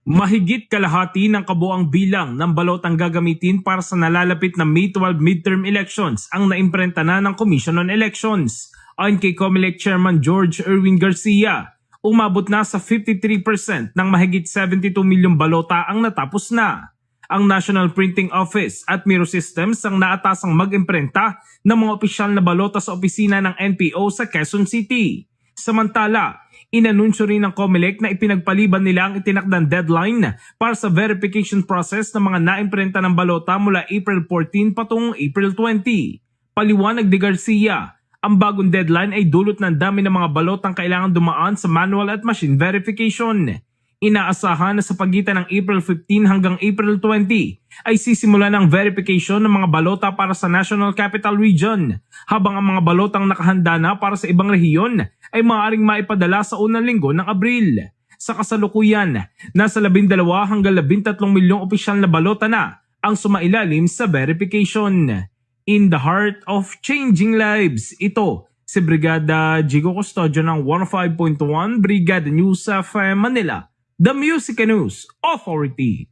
Mahigit kalahati ng kabuang bilang ng balotang gagamitin para sa nalalapit na May 12 midterm elections ang naimprenta na ng Commission on Elections. Ayon kay COMELEC Chairman George Erwin Garcia, umabot na sa 53% ng mahigit 72 milyong balota ang natapos na. Ang National Printing Office at Miro Systems ang naatasang mag-imprenta ng mga opisyal na balota sa opisina ng NPO sa Quezon City. Samantala, inanunsyo rin ng COMELEC na ipinagpaliban nila ang itinakdang deadline para sa verification process ng mga naimprenta ng balota mula April 14 patungong April 20. Paliwanag ni Garcia, ang bagong deadline ay dulot ng dami ng mga balotang kailangan dumaan sa manual at machine verification. Inaasahan na sa pagitan ng April 15 hanggang April 20 ay sisimula ng verification ng mga balota para sa National Capital Region, habang ang mga balotang nakahanda na para sa ibang rehiyon ay maaaring maipadala sa unang linggo ng Abril. Sa kasalukuyan, nasa 12 hanggang 13 milyong opisyal na balota na ang sumailalim sa verification. In the heart of changing lives, ito si Brigada Jigo Custodio ng 105.1 Brigada News of Manila, The Music News Authority.